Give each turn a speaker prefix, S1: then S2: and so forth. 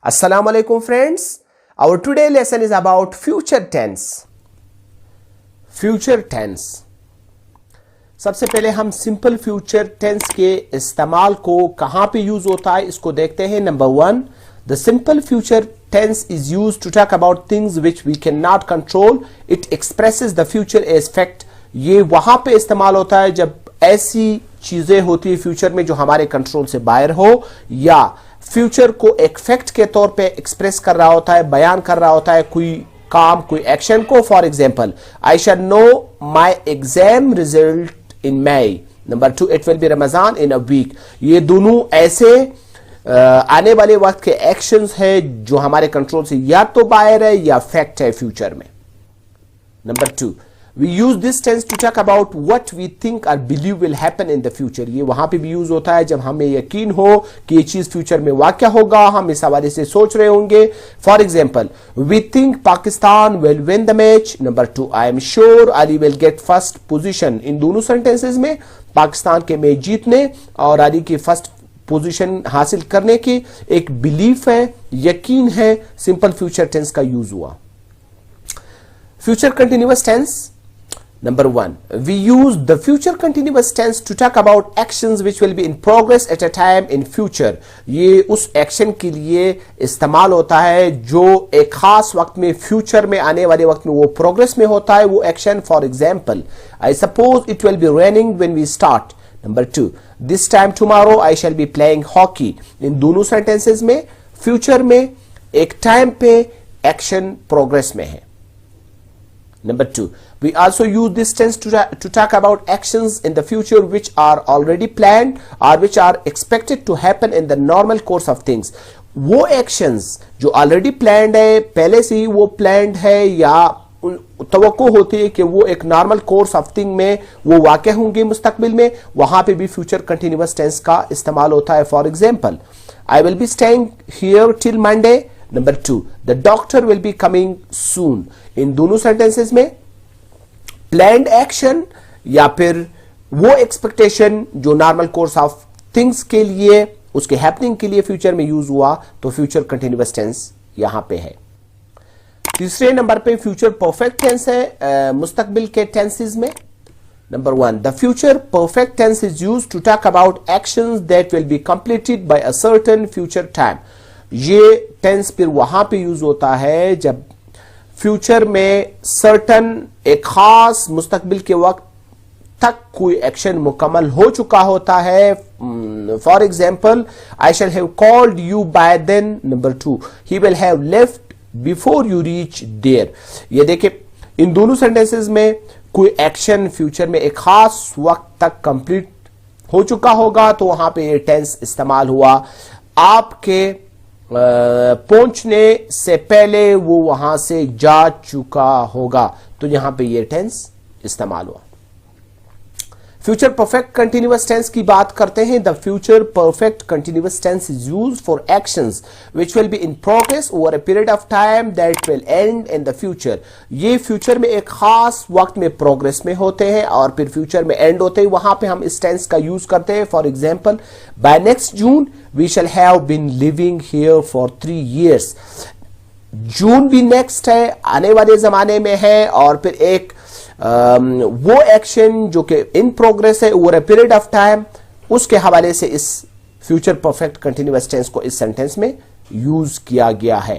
S1: Assalamu alaikum friends. Our today lesson is about future tense. Future tense. सबसे पहले हम simple future tense के इस्तेमाल को कहां पे यूज होता है इसको देखते हैं. Number 1, the simple future tense is used to talk about things which we cannot control. It expresses the future as fact. ये वहां पे इस्तेमाल होता है जब ऐसी चीजें होती है फ्यूचर में जो हमारे कंट्रोल से बाहर हो या फ्यूचर को एक फैक्ट के तौर पे एक्सप्रेस कर रहा होता है, बयान कर रहा होता है कोई काम, कोई एक्शन को. For example, I shall know my exam result in May. Number 2, it will be Ramzan in a week. ये दोनों ऐसे आने वाले वक्त के एक्शंस है जो हमारे कंट्रोल से या तो बाहर है या फैक्ट है फ्यूचर में. Number 2, we use this tense to talk about what we think or believe will happen in the future. ये वहां पे भी यूज होता है जब हमें यकीन हो कि ये चीज फ्यूचर में वाक़या होगा, हम इस हवाले से सोच रहे होंगे. For example, we think Pakistan will win the match. Number 2, I am sure Ali will get first position. इन दोनों सेंटेंसेस में पाकिस्तान के मैच जीतने और अली की फर्स्ट पोजीशन हासिल करने की एक बिलीफ है, यकीन है. सिंपल फ्यूचर टेंस का यूज हुआ. Future continuous tense. Number 1, we use the future continuous tense to talk about actions which will be in progress at a time in future. ये उस एक्शन के लिए इस्तेमाल होता है जो एक खास वक्त में, फ्यूचर में आने वाले वक्त में वो प्रोग्रेस में होता है वो action. For example, I suppose it will be raining when we start. Number 2, this time tomorrow I shall be playing hockey. इन दोनों सेंटेंसेस में फ्यूचर में एक टाइम पे एक्शन प्रोग्रेस में है. Number 2, we also use this tense to talk about actions in the future which are already planned or which are expected to happen in the normal course of things. वो actions जो already planned है, पहले से ही वो planned है या तवक्को होती है कि वो एक नॉर्मल कोर्स ऑफ थिंग में वो वाक़ होंगे मुस्तकबिल में, वहां पे भी फ्यूचर कंटिन्यूअस टेंस का इस्तेमाल होता है. For example, I will be staying here till Monday. Number 2, the doctor will be coming soon. इन दोनों सेंटेंसेस में प्लान्ड एक्शन या फिर वो एक्सपेक्टेशन जो नॉर्मल कोर्स ऑफ थिंग्स के लिए, उसके हैपनिंग के लिए फ्यूचर में यूज हुआ, तो फ्यूचर कंटिन्यूअस टेंस यहां पे है. तीसरे नंबर पे फ्यूचर परफेक्ट टेंस है मुस्तकबिल के टेंसेस में. Number 1, the future perfect tense is used to talk about actions that will be completed by a certain future time. ये टेंस फिर वहां पे यूज होता है जब फ्यूचर में सर्टन एक खास मुस्तकबिल के वक्त तक कोई एक्शन मुकम्मल हो चुका होता है. For example, I shall have called you by then. Number 2, he will have left before you reach there. ये देखिए, इन दोनों सेंटेंसेस में कोई एक्शन फ्यूचर में एक खास वक्त तक कंप्लीट हो चुका होगा तो वहां पे ये टेंस इस्तेमाल हुआ. आपके पहुंचने से पहले वो वहां से जा चुका होगा तो यहां पे ये टेंस इस्तेमाल हुआ. फ्यूचर परफेक्ट कंटिन्यूअस टेंस की बात करते हैं. The future perfect continuous tense is used for actions which will be in progress over a period of time that will end in the future. ये फ्यूचर में एक खास वक्त में प्रोग्रेस में होते हैं और फिर फ्यूचर में एंड होते हैं, वहां पे हम इस टेंस का यूज करते हैं. For example, by next June we shall have been living here for 3 years. June भी नेक्स्ट है, आने वाले जमाने में है, और फिर एक वो एक्शन जो कि इन प्रोग्रेस है over a period of time, उसके हवाले से इस फ्यूचर परफेक्ट कंटिन्यूअस टेंस को इस सेंटेंस में यूज किया गया है.